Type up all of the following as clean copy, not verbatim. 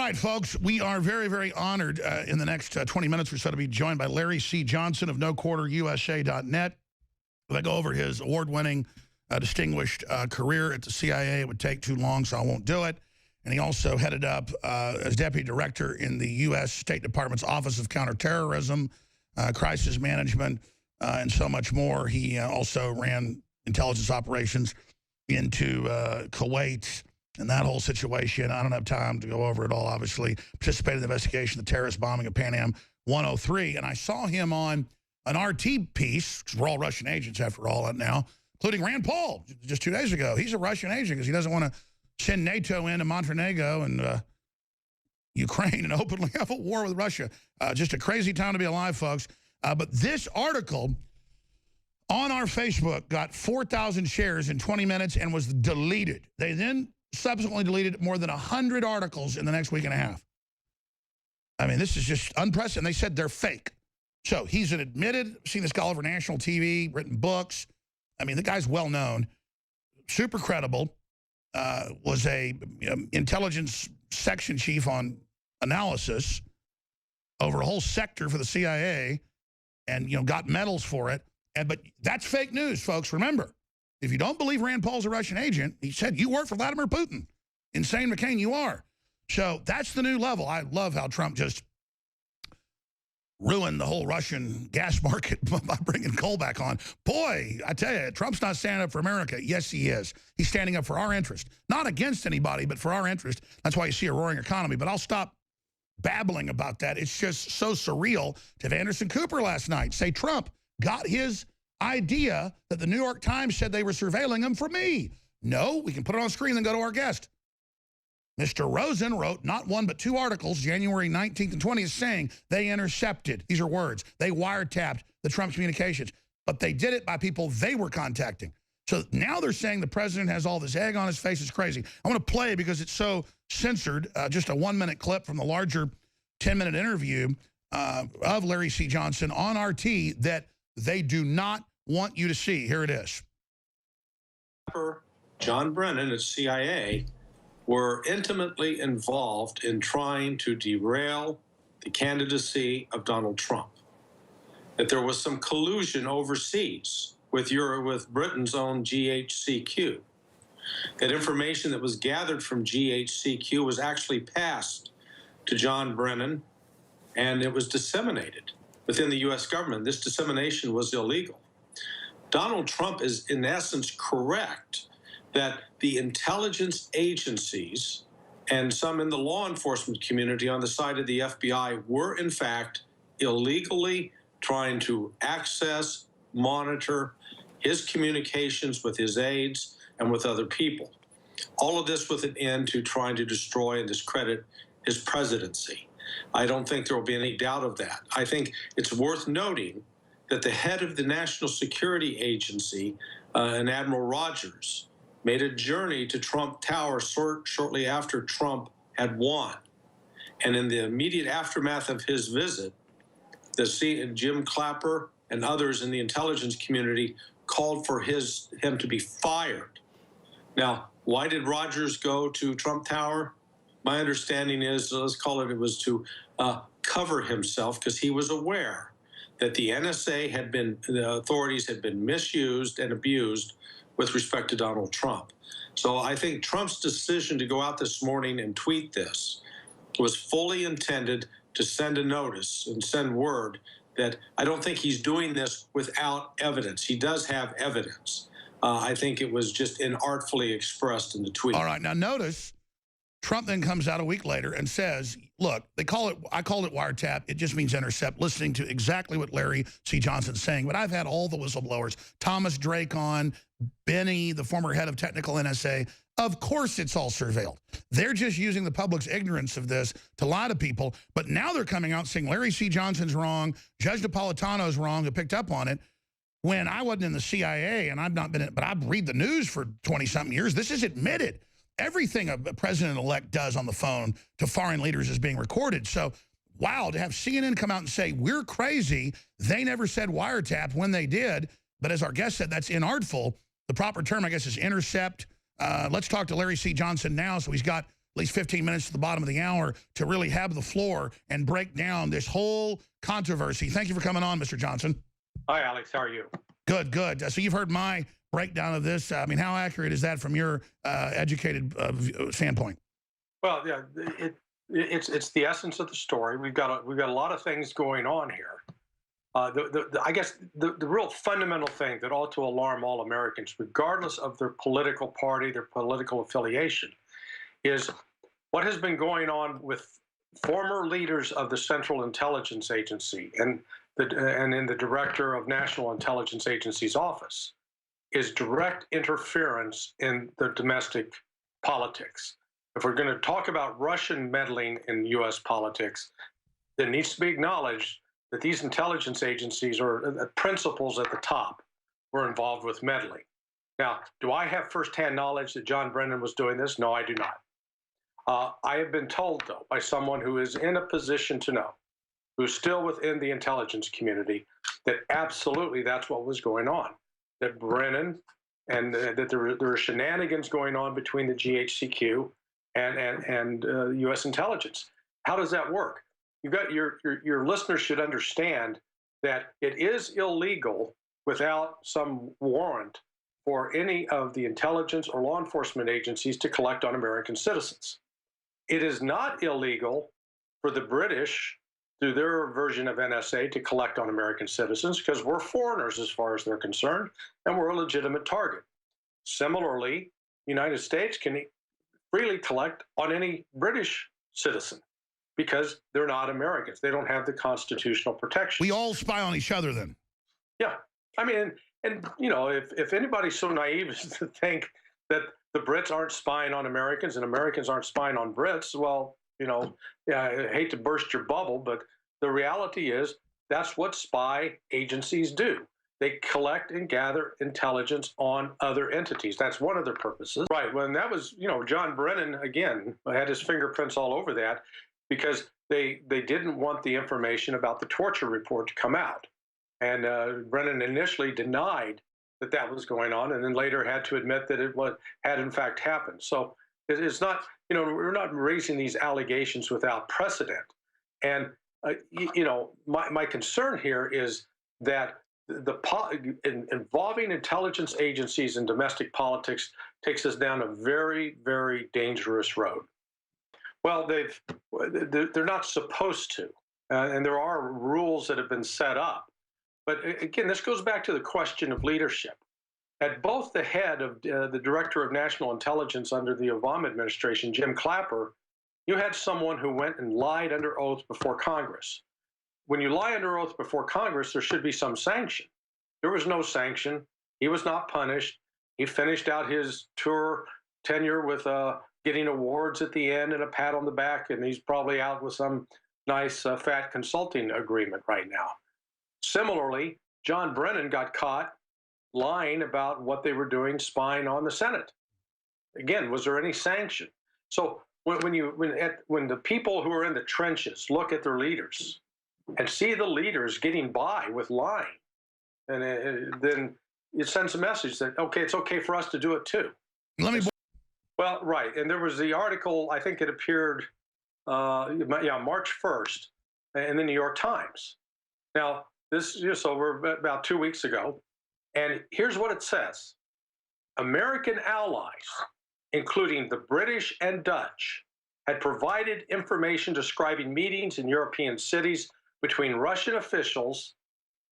right, folks, we are very, very honored in the next 20 minutes or so to be joined by Larry C. Johnson of NoQuarterUSA.net. They go over his award-winning, distinguished career at the CIA. It would take too long, so I won't do it. And he also headed up as deputy director in the U.S. State Department's Office of Counterterrorism, Crisis Management, and so much more. He also ran intelligence operations into Kuwait and that whole situation. I don't have time to go over it all, obviously. Participated in the investigation of the terrorist bombing of Pan Am 103. And I saw him on an RT piece, because we're all Russian agents after all now, including Rand Paul just 2 days ago. He's a Russian agent because he doesn't want to send NATO into Montenegro and Ukraine and openly have a war with Russia. Just a crazy time to be alive, folks. But this article on our Facebook got 4,000 shares in 20 minutes and was deleted. They then subsequently deleted more than 100 articles in the next week and a half. I mean, this is just unprecedented. They said they're fake. So he's an admitted, seen this guy all over national TV, written books. I mean, the guy's well-known, super credible, was a intelligence section chief on analysis over a whole sector for the CIA and, got medals for it. But that's fake news, folks. Remember, if you don't believe Rand Paul's a Russian agent, he said, you work for Vladimir Putin. Insane McCain, you are. So that's the new level. I love how Trump just ruined the whole Russian gas market by bringing coal back on. Boy, I tell you, Trump's not standing up for America. Yes, he is. He's standing up for our interest. Not against anybody, but for our interest. That's why you see a roaring economy. But I'll stop babbling about that. It's just so surreal to have Anderson Cooper last night say Trump got his idea that the New York Times said they were surveilling him for me. No, we can put it on screen and go to our guest. Mr. Rosen wrote not one but two articles, January 19th and 20th, saying they intercepted, these are words, they wiretapped the Trump communications, but they did it by people they were contacting. So now they're saying the president has all this egg on his face. It's crazy. I want to play, because it's so censored, just a 1-minute clip from the larger 10-minute interview of Larry C. Johnson on RT that they do not want you to see. Here it is. John Brennan at CIA were intimately involved in trying to derail the candidacy of Donald Trump. That there was some collusion overseas with Britain's own GHCQ. That information that was gathered from GHCQ was actually passed to John Brennan, and it was disseminated within the U.S. government. This dissemination was illegal. Donald Trump is, in essence, correct that the intelligence agencies and some in the law enforcement community on the side of the FBI were, in fact, illegally trying to access, monitor his communications with his aides and with other people. All of this with an end to trying to destroy and discredit his presidency. I don't think there will be any doubt of that. I think it's worth noting that the head of the National Security Agency, and Admiral Rogers, made a journey to Trump Tower shortly after Trump had won. And in the immediate aftermath of his visit, Jim Clapper and others in the intelligence community called for him to be fired. Now, why did Rogers go to Trump Tower? My understanding is, let's call it, it was to cover himself, because he was aware that the NSA the authorities had been misused and abused with respect to Donald Trump. So I think Trump's decision to go out this morning and tweet this was fully intended to send a notice and send word that I don't think he's doing this without evidence. He does have evidence. I think it was just inartfully expressed in the tweet. All right, now notice Trump then comes out a week later and says, look, I called it wiretap. It just means intercept, listening to exactly what Larry C. Johnson's saying. But I've had all the whistleblowers, Thomas Drake on, Benny, the former head of technical NSA. Of course it's all surveilled. They're just using the public's ignorance of this to lie to people. But now they're coming out saying Larry C. Johnson's wrong, Judge Napolitano's wrong, who picked up on it. When I wasn't in the CIA, and I've not been in, but I read the news for 20-something years, this is admitted. Everything a president-elect does on the phone to foreign leaders is being recorded. So, wow, to have CNN come out and say, we're crazy, they never said wiretap when they did, but as our guest said, that's inartful. The proper term, I guess, is intercept. Let's talk to Larry C. Johnson now. So he's got least 15 minutes at the bottom of the hour to really have the floor and break down this whole controversy. Thank you for coming on, Mr. Johnson. Hi, Alex. How are you? Good, good. So you've heard my breakdown of this. I mean, how accurate is that from your educated standpoint? Well, yeah, it's the essence of the story. We've got a lot of things going on here. I guess the real fundamental thing that ought to alarm all Americans, regardless of their political party, their political affiliation, is what has been going on with former leaders of the Central Intelligence Agency and in the Director of National Intelligence Agency's office is direct interference in the domestic politics. If we're going to talk about Russian meddling in U.S. politics, it needs to be acknowledged that these intelligence agencies or principals at the top were involved with meddling. Now, do I have firsthand knowledge that John Brennan was doing this? No, I do not. I have been told, though, by someone who is in a position to know, who's still within the intelligence community, that absolutely that's what was going on. That Brennan and that there were shenanigans going on between the GHQ and U.S. intelligence. How does that work? You've got your listeners should understand that it is illegal without some warrant for any of the intelligence or law enforcement agencies to collect on American citizens. It is not illegal for the British, through their version of NSA, to collect on American citizens because we're foreigners as far as they're concerned, and we're a legitimate target. Similarly, the United States can freely collect on any British citizen because they're not Americans. They don't have the constitutional protection. We all spy on each other then. Yeah. I mean, and you know, if anybody's so naive as to think that the Brits aren't spying on Americans and Americans aren't spying on Brits, well, you know, yeah, I hate to burst your bubble, but the reality is that's what spy agencies do. They collect and gather intelligence on other entities. That's one of their purposes. Right. When that was, you know, John Brennan, again, had his fingerprints all over that because they didn't want the information about the torture report to come out. And Brennan initially denied that that was going on and then later had to admit that it had in fact happened. So it's not, you know, we're not raising these allegations without precedent. And, you know, my concern here is that involving intelligence agencies in domestic politics takes us down a very, very dangerous road. Well, they're not supposed to, and there are rules that have been set up. But again, this goes back to the question of leadership. At both the head of the Director of National Intelligence under the Obama administration, Jim Clapper, you had someone who went and lied under oath before Congress. When you lie under oath before Congress, there should be some sanction. There was no sanction. He was not punished. He finished out his tenure with getting awards at the end and a pat on the back, and he's probably out with some nice fat consulting agreement right now. Similarly, John Brennan got caught lying about what they were doing, spying on the Senate. Again, was there any sanction? So when the people who are in the trenches look at their leaders and see the leaders getting by with lying, and then it sends a message that, okay, it's okay for us to do it too. Well, right. And there was the article, I think it appeared, March 1st in the New York Times. Now, this is over about 2 weeks ago. And here's what it says. American allies, including the British and Dutch, had provided information describing meetings in European cities between Russian officials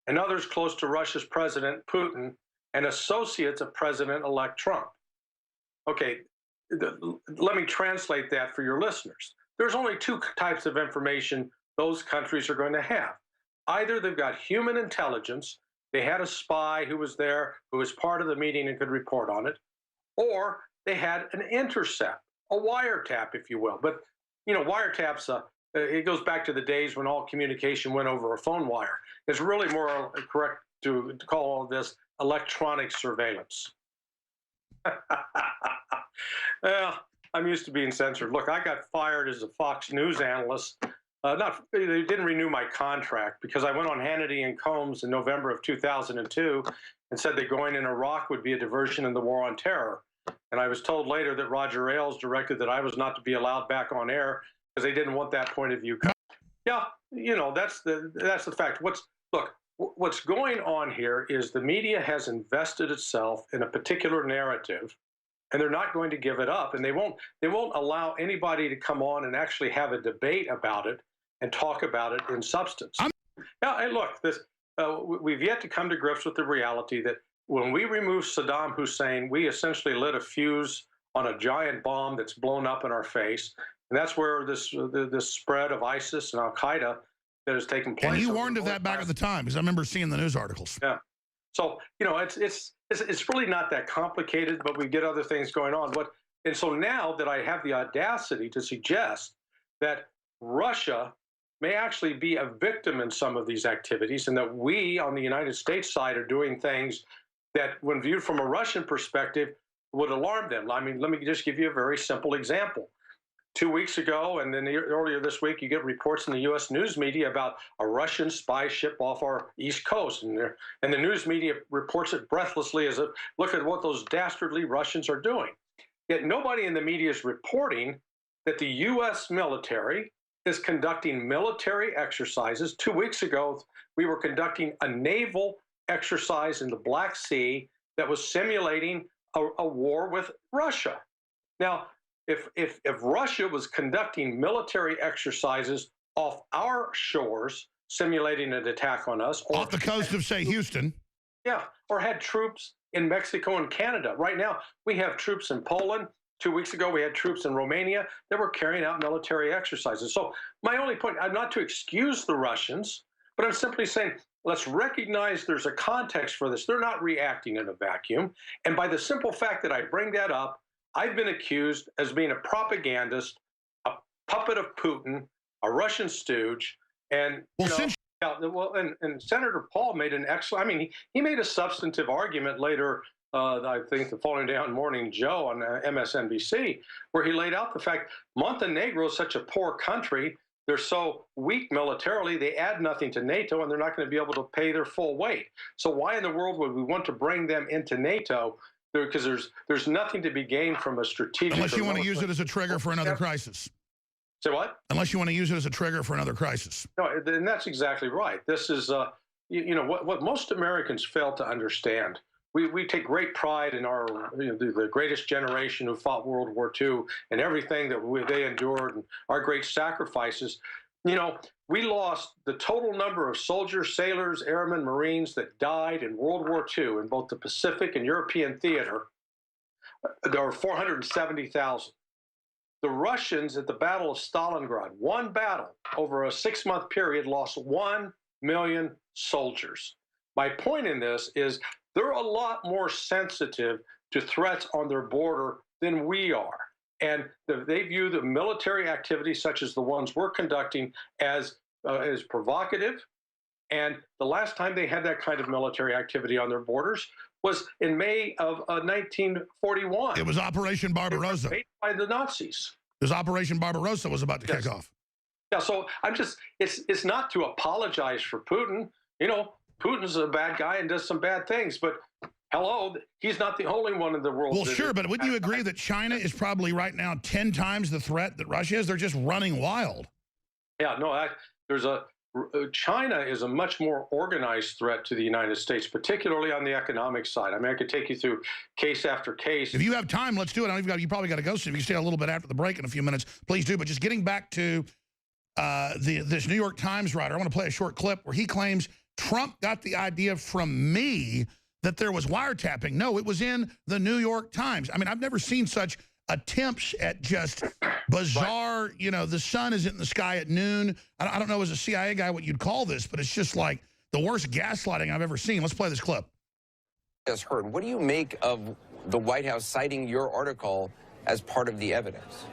and others close to Russia's President Putin and associates of President-elect Trump. Okay, let me translate that for your listeners. There's only two types of information those countries are going to have. Either they've got human intelligence, they had a spy who was there, who was part of the meeting and could report on it, or they had an intercept, a wiretap, if you will. But, you know, wiretaps, it goes back to the days when all communication went over a phone wire. It's really more correct to call all this electronic surveillance. Well, I'm used to being censored. Look, I got fired as a Fox News analyst. They didn't renew my contract because I went on Hannity and Combs in November of 2002 and said that going in Iraq would be a diversion in the war on terror. And I was told later that Roger Ailes directed that I was not to be allowed back on air because they didn't want that point of view. Yeah, you know, that's the fact. What's going on here is the media has invested itself in a particular narrative, and they're not going to give it up, and they won't allow anybody to come on and actually have a debate about it and talk about it in substance. Now, and look, we've yet to come to grips with the reality that when we removed Saddam Hussein, we essentially lit a fuse on a giant bomb that's blown up in our face, and that's where this spread of ISIS and Al Qaeda that has taken place. And you warned of that back at the time, because I remember seeing the news articles. Yeah. So, you know, it's really not that complicated, but we get other things going on. And so now that I have the audacity to suggest that Russia may actually be a victim in some of these activities, and that we on the United States side are doing things that, when viewed from a Russian perspective, would alarm them. I mean, let me just give you a very simple example. 2 weeks ago, and then earlier this week, you get reports in the U.S. news media about a Russian spy ship off our East Coast. And the news media reports it breathlessly as if, look at what those dastardly Russians are doing. Yet nobody in the media is reporting that the U.S. military is conducting military exercises. 2 weeks ago, we were conducting a naval exercise in the Black Sea that was simulating a war with Russia. Now, if Russia was conducting military exercises off our shores, simulating an attack on us, or off the coast of, say, Houston, yeah, or had troops in Mexico and Canada. Right now, we have troops in Poland. 2 weeks ago, we had troops in Romania that were carrying out military exercises. So my only point, I'm not to excuse the Russians, but I'm simply saying, let's recognize there's a context for this. They're not reacting in a vacuum. And by the simple fact that I bring that up, I've been accused as being a propagandist, a puppet of Putin, a Russian stooge, and and Senator Paul made an excellent. I mean, he made a substantive argument later. I think the following day on Morning Joe on MSNBC, where he laid out the fact Montenegro is such a poor country. They're so weak militarily, they add nothing to NATO, and they're not going to be able to pay their full weight. So why in the world would we want to bring them into NATO? Because there's nothing to be gained from a strategic. Unless you want to use it as a trigger for another crisis. Say what? Unless you want to use it as a trigger for another crisis. No, and that's exactly right. This is, you know, what most Americans fail to understand. We take great pride in our, the greatest generation who fought World War II and everything that they endured and our great sacrifices. You know, we lost the total number of soldiers, sailors, airmen, Marines that died in World War II in both the Pacific and European theater. There were 470,000. The Russians at the Battle of Stalingrad, one battle over a 6-month period, lost 1 million soldiers. My point in this is they're a lot more sensitive to threats on their border than we are. And they view the military activities such as the ones we're conducting as provocative. And the last time they had that kind of military activity on their borders was in May of 1941. It was Operation Barbarossa. By the Nazis. It was Operation Barbarossa was about to kick off. Yeah, so I'm just, it's not to apologize for Putin. You know, Putin's a bad guy and does some bad things, but hello, he's not the only one in the world. Well, sure, but wouldn't you agree that China is probably right now 10 times the threat that Russia is? They're just running wild. Yeah, no, China is a much more organized threat to the United States, particularly on the economic side. I mean, I could take you through case after case. If you have time, let's do it. You probably got to go soon. If you stay a little bit after the break in a few minutes, please do. But just getting back to this New York Times writer, I want to play a short clip where he claims Trump got the idea from me that there was wiretapping. No, it was in the New York Times. I mean, I've never seen such attempts at just bizarre, you know, the sun isn't in the sky at noon. I don't know as a CIA guy what you'd call this, but it's just like the worst gaslighting I've ever seen. Let's play this clip. Yes, heard. What do you make of the White House citing your article as part of the evidence?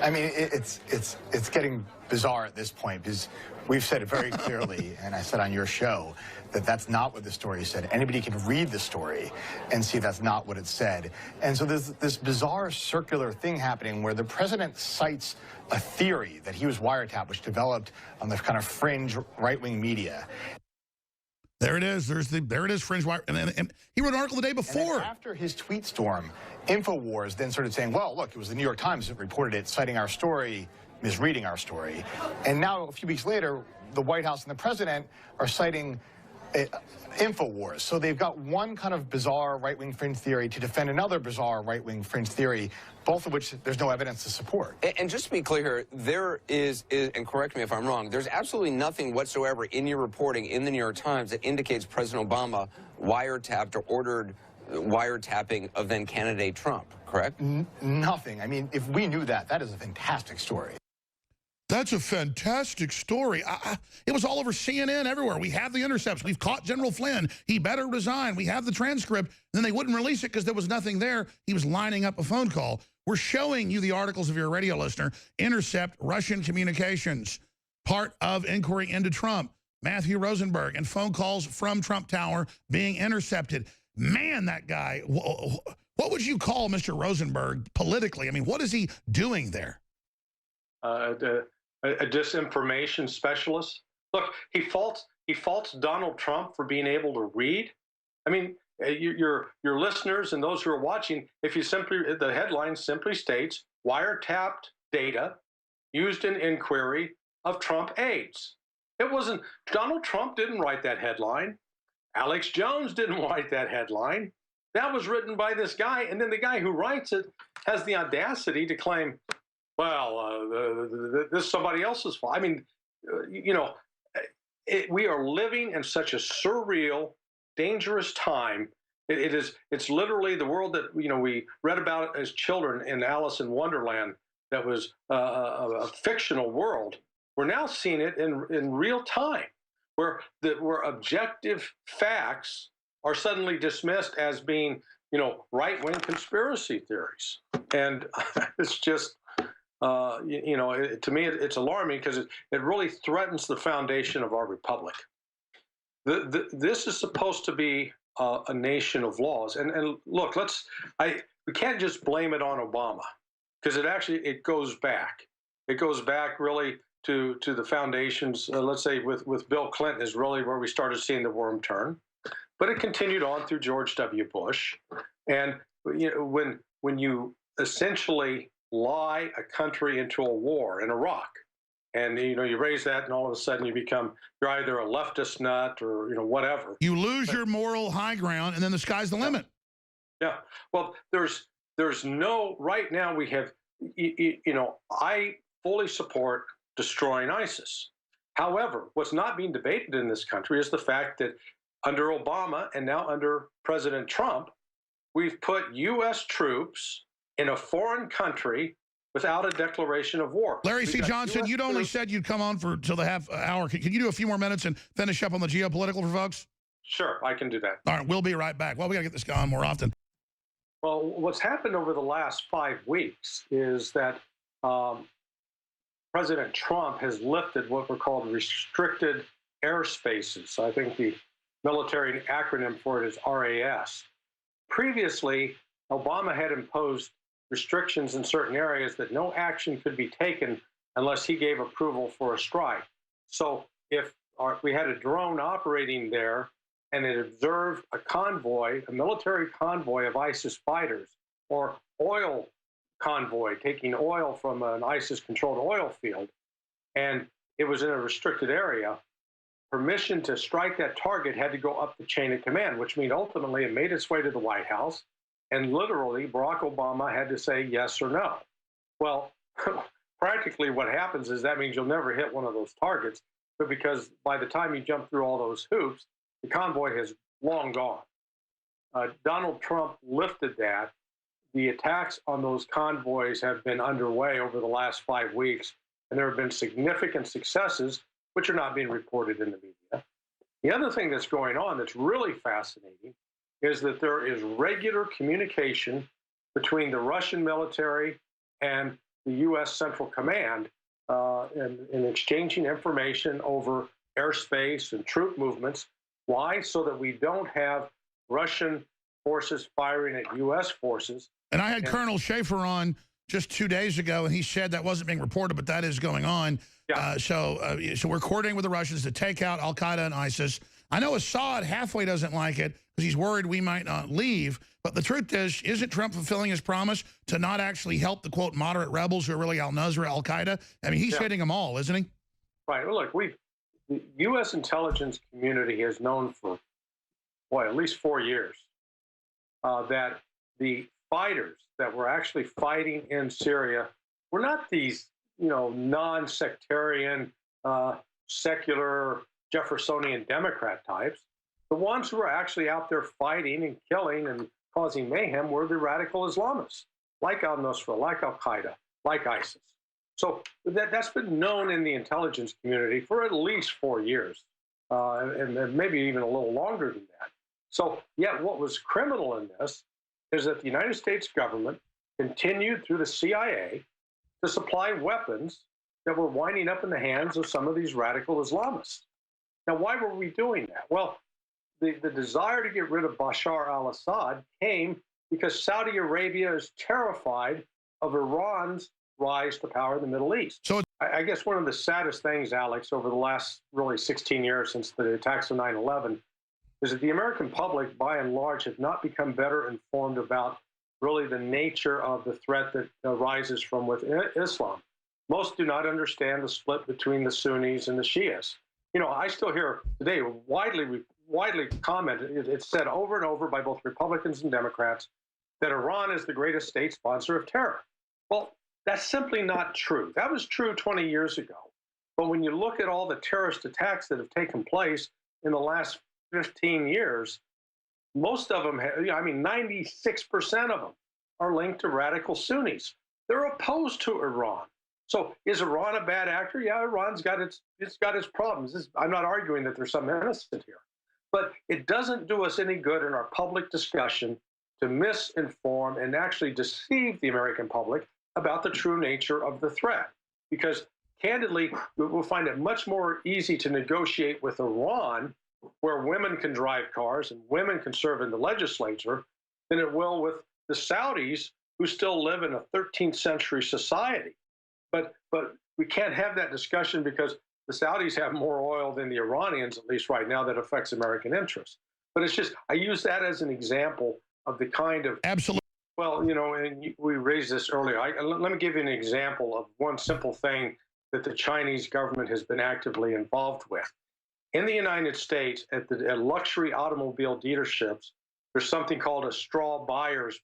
I mean, it's getting bizarre at this point because we've said it very clearly, and I said on your show, that that's not what the story said. Anybody can read the story and see that's not what it said. And so there's this bizarre circular thing happening where the president cites a theory that he was wiretapped, which developed on the kind of fringe right-wing media. There it is. There it is, Fringe Wire. And he wrote an article the day before. And then after his tweet storm, InfoWars then started saying, well, look, it was the New York Times that reported it, citing our story, misreading our story. And now, a few weeks later, the White House and the president are citing InfoWars. So they've got one kind of bizarre right-wing fringe theory to defend another bizarre right-wing fringe theory, both of which there's no evidence to support. And just to be clear here, there is, and correct me if I'm wrong, there's absolutely nothing whatsoever in your reporting in the New York Times that indicates President Obama wiretapped or ordered wiretapping of then candidate Trump, correct? Nothing. I mean, if we knew that, that is a fantastic story. That's a fantastic story. It was all over CNN, everywhere. We have the intercepts. We've caught General Flynn. He better resign. We have the transcript. And then they wouldn't release it because there was nothing there. He was lining up a phone call. We're showing you the articles if you're a radio listener. Intercept Russian communications. Part of inquiry into Trump. Matthew Rosenberg and phone calls from Trump Tower being intercepted. Man, that guy, what would you call Mr. Rosenberg politically? I mean, what is he doing there? A disinformation specialist. Look, he faults Donald Trump for being able to read. I mean, your listeners and those who are watching, if you the headline simply states wiretapped data used in inquiry of Trump aides. It wasn't, Donald Trump didn't write that headline. Alex Jones didn't write that headline. That was written by this guy, and then the guy who writes it has the audacity to claim, well, this is somebody else's fault. I mean, we are living in such a surreal, dangerous time. It's literally the world that we read about as children in Alice in Wonderland. That was a fictional world. We're now seeing it in real time, where objective facts are suddenly dismissed as being right-wing conspiracy theories, and it's just. To me, it's alarming because it really threatens the foundation of our republic. This is supposed to be a nation of laws. And look, we can't just blame it on Obama, because it goes back. It goes back really to the foundations. Let's say with Bill Clinton is really where we started seeing the worm turn, but it continued on through George W. Bush. And when you essentially lie a country into a war in Iraq, and you raise that, and all of a sudden you're either a leftist nut or whatever. You lose your moral high ground, and then the sky's the limit. Yeah. Well, there's no, right now we have, I fully support destroying ISIS. However, what's not being debated in this country is the fact that under Obama and now under President Trump, we've put U.S. troops in a foreign country without a declaration of war. Larry C. Johnson, you'd only said you'd come on till the half hour. Can you do a few more minutes and finish up on the geopolitical for folks? Sure, I can do that. All right, we'll be right back. Well, we got to get this going more often. Well, what's happened over the last 5 weeks is that President Trump has lifted what were called restricted airspaces. I think the military acronym for it is RAS. Previously, Obama had imposed restrictions in certain areas that no action could be taken unless he gave approval for a strike. So if we had a drone operating there and it observed a military convoy of ISIS fighters, or oil convoy taking oil from an ISIS-controlled oil field, and it was in a restricted area, permission to strike that target had to go up the chain of command, which means ultimately it made its way to the White House. And literally, Barack Obama had to say yes or no. Well, practically what happens is that means you'll never hit one of those targets, but because by the time you jump through all those hoops, the convoy has long gone. Donald Trump lifted that. The attacks on those convoys have been underway over the last 5 weeks, and there have been significant successes, which are not being reported in the media. The other thing that's going on that's really fascinating is that there is regular communication between the Russian military and the U.S. Central Command in exchanging information over airspace and troop movements. Why? So that we don't have Russian forces firing at U.S. forces. And I had Colonel Schaefer on just 2 days ago, and he said that wasn't being reported, but that is going on. Yeah. So we're coordinating with the Russians to take out al-Qaeda and ISIS. I know Assad halfway doesn't like it because he's worried we might not leave. But the truth is, isn't Trump fulfilling his promise to not actually help the, quote, moderate rebels who are really al-Nusra, al-Qaeda? I mean, he's hitting them all, isn't he? Right. Well, look, the U.S. intelligence community has known for, boy, at least 4 years that the fighters that were actually fighting in Syria were not these, non-sectarian, secular Jeffersonian Democrat types. The ones who were actually out there fighting and killing and causing mayhem were the radical Islamists, like al-Nusra, like al-Qaeda, like ISIS. So that's been known in the intelligence community for at least 4 years, and maybe even a little longer than that. So, yeah, what was criminal in this is that the United States government continued through the CIA to supply weapons that were winding up in the hands of some of these radical Islamists. Now, why were we doing that? Well, the desire to get rid of Bashar al-Assad came because Saudi Arabia is terrified of Iran's rise to power in the Middle East. So I guess one of the saddest things, Alex, over the last really 16 years since the attacks of 9/11 is that the American public, by and large, have not become better informed about really the nature of the threat that arises from within Islam. Most do not understand the split between the Sunnis and the Shias. I still hear today widely commented, it's said over and over by both Republicans and Democrats that Iran is the greatest state sponsor of terror. Well, that's simply not true. That was true 20 years ago. But when you look at all the terrorist attacks that have taken place in the last 15 years, most of them, 96% of them are linked to radical Sunnis. They're opposed to Iran. So is Iran a bad actor? Yeah, Iran's got its problems. I'm not arguing that there's some innocent here. But it doesn't do us any good in our public discussion to misinform and actually deceive the American public about the true nature of the threat. Because candidly, we'll find it much more easy to negotiate with Iran, where women can drive cars and women can serve in the legislature, than it will with the Saudis, who still live in a 13th century society. But we can't have that discussion because the Saudis have more oil than the Iranians, at least right now, that affects American interests. But it's just, I use that as an example of the kind of... Absolutely. Well, and we raised this earlier. Let me give you an example of one simple thing that the Chinese government has been actively involved with. In the United States, at luxury automobile dealerships, there's something called a straw buyers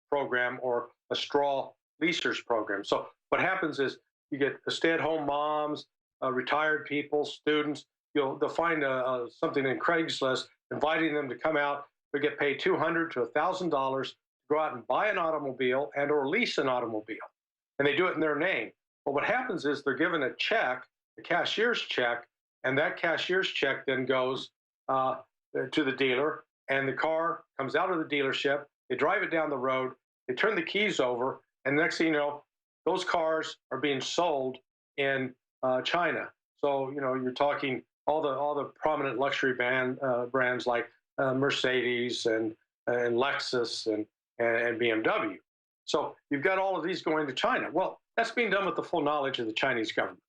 program or a straw leasers program. So what happens is you get stay-at-home moms, retired people, students. They'll find something in Craigslist inviting them to come out. They get paid $200 to $1,000 to go out and buy an automobile and or lease an automobile, and they do it in their name. But what happens is they're given a check, a cashier's check, and that cashier's check then goes to the dealer, and the car comes out of the dealership. They drive it down the road. They turn the keys over, and the next thing you know, those cars are being sold in China. So you're talking all the prominent luxury brands like Mercedes and Lexus and BMW. So you've got all of these going to China. Well, that's being done with the full knowledge of the Chinese government.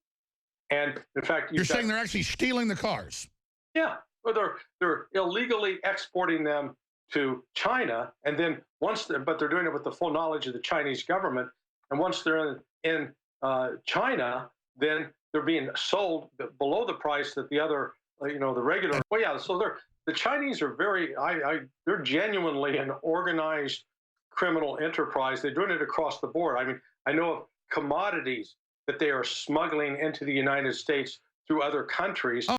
And in fact, you're saying they're actually stealing the cars. Yeah, or they're illegally exporting them to China, and then but they're doing it with the full knowledge of the Chinese government. And once they're in China, then they're being sold below the price that the other, the regular. Well, yeah. So the Chinese are they're genuinely an organized criminal enterprise. They're doing it across the board. I mean, I know of commodities that they are smuggling into the United States through other countries. Oh.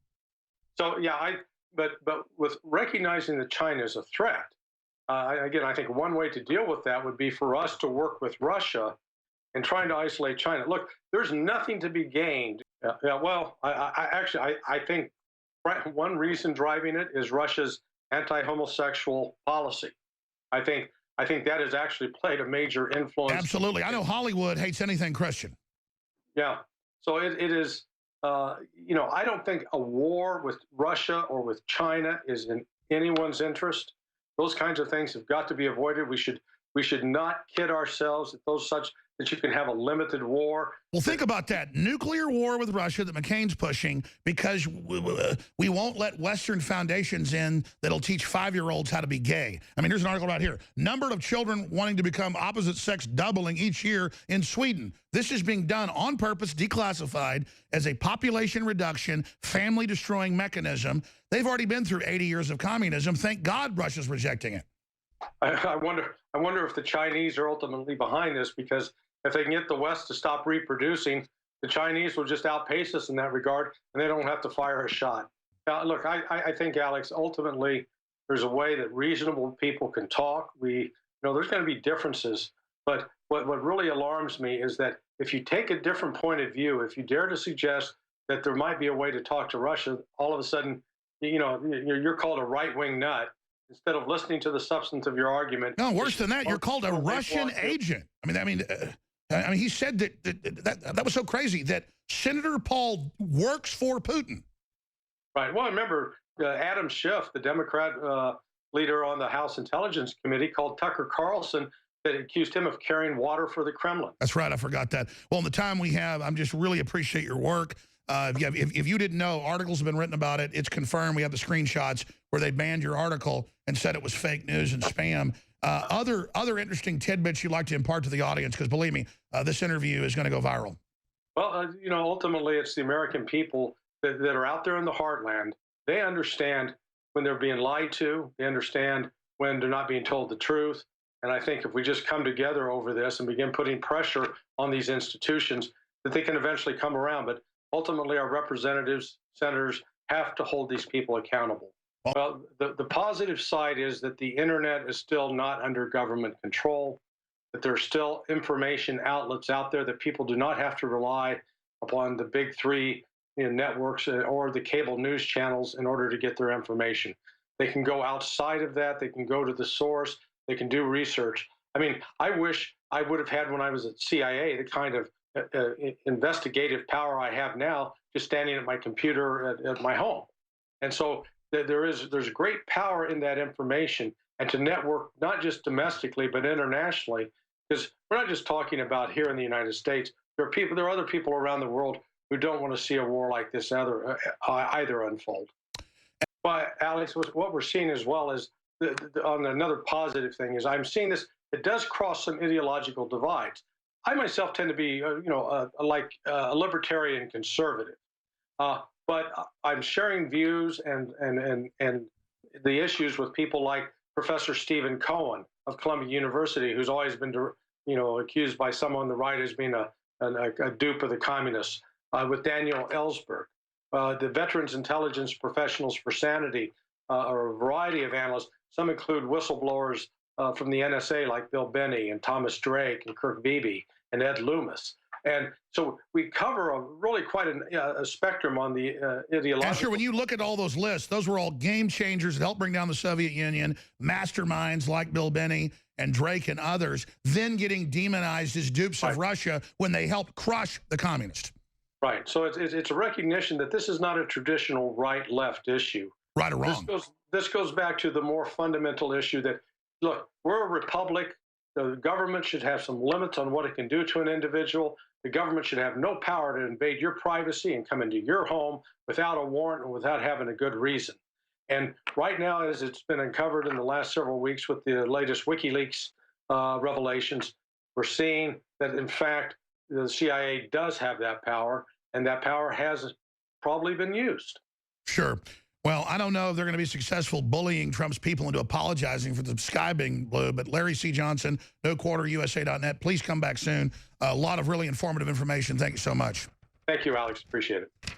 So yeah, but with recognizing that China is a threat, again, I think one way to deal with that would be for us to work with Russia and trying to isolate China. Look, there's nothing to be gained. Well, I think one reason driving it is Russia's anti-homosexual policy. I think that has actually played a major influence. Absolutely. I know Hollywood hates anything Christian. Yeah. So it is, I don't think a war with Russia or with China is in anyone's interest. Those kinds of things have got to be avoided. We should not kid ourselves that that you can have a limited war. Well, think about that. Nuclear war with Russia that McCain's pushing because we won't let Western foundations in that'll teach 5-year-olds how to be gay. I mean, here's an article right here. Number of children wanting to become opposite sex doubling each year in Sweden. This is being done on purpose, declassified, as a population reduction, family-destroying mechanism. They've already been through 80 years of communism. Thank God Russia's rejecting it. I wonder if the Chinese are ultimately behind this, because if they can get the West to stop reproducing, the Chinese will just outpace us in that regard, and they don't have to fire a shot. Now, look, I think, Alex, ultimately, there's a way that reasonable people can talk. There's going to be differences, but what really alarms me is that if you take a different point of view, if you dare to suggest that there might be a way to talk to Russia, all of a sudden, you're called a right-wing nut. Instead of listening to the substance of your argument. No, worse than that, you're called a Russian agent. I mean, he said that was so crazy that Senator Paul works for Putin. Right. Well, I remember Adam Schiff, the Democrat leader on the House Intelligence Committee, called Tucker Carlson, that accused him of carrying water for the Kremlin. That's right. I forgot that. Well, in the time we have, I'm just really appreciate your work. If you didn't know, articles have been written about it. It's confirmed. We have the screenshots where they banned your article and said it was fake news and spam. Other interesting tidbits you'd like to impart to the audience, because believe me, this interview is going to go viral. Well, ultimately, it's the American people that are out there in the heartland. They understand when they're being lied to. They understand when they're not being told the truth. And I think if we just come together over this and begin putting pressure on these institutions, that they can eventually come around. But ultimately, our representatives, senators, have to hold these people accountable. Well, the positive side is that the internet is still not under government control, that there are still information outlets out there, that people do not have to rely upon the big three networks or the cable news channels in order to get their information. They can go outside of that. They can go to the source. They can do research. I mean, I wish I would have had when I was at CIA the kind of investigative power I have now, just standing at my computer at my home. And so there's great power in that information, and to network not just domestically but internationally, because we're not just talking about here in the United States. There are other people around the world who don't want to see a war like this either unfold. But Alex, what we're seeing as well is on another positive thing is I'm seeing this. It does cross some ideological divides. I myself tend to be, a libertarian conservative, but I'm sharing views and the issues with people like Professor Stephen Cohen of Columbia University, who's always been, accused by some on the right as being a dupe of the communists, with Daniel Ellsberg, the Veterans Intelligence Professionals for Sanity, or a variety of analysts. Some include whistleblowers from the NSA like Bill Binney and Thomas Drake and Kirk Beebe and Ed Loomis. And so we cover really quite a spectrum on the ideological. And sure, when you look at all those lists, those were all game changers that helped bring down the Soviet Union, masterminds like Bill Binney and Drake and others, then getting demonized as dupes of Russia when they helped crush the communists. Right. So it's a recognition that this is not a traditional right-left issue. Right or wrong. This goes back to the more fundamental issue that, look, we're a republic. The government should have some limits on what it can do to an individual. The government should have no power to invade your privacy and come into your home without a warrant and without having a good reason. And right now, as it's been uncovered in the last several weeks with the latest WikiLeaks revelations, we're seeing that, in fact, the CIA does have that power, and that power has probably been used. Sure. Well, I don't know if they're going to be successful bullying Trump's people into apologizing for the sky being blue, but Larry C. Johnson, NoQuarterUSA.net. Please come back soon. A lot of really informative information. Thank you so much. Thank you, Alex. Appreciate it.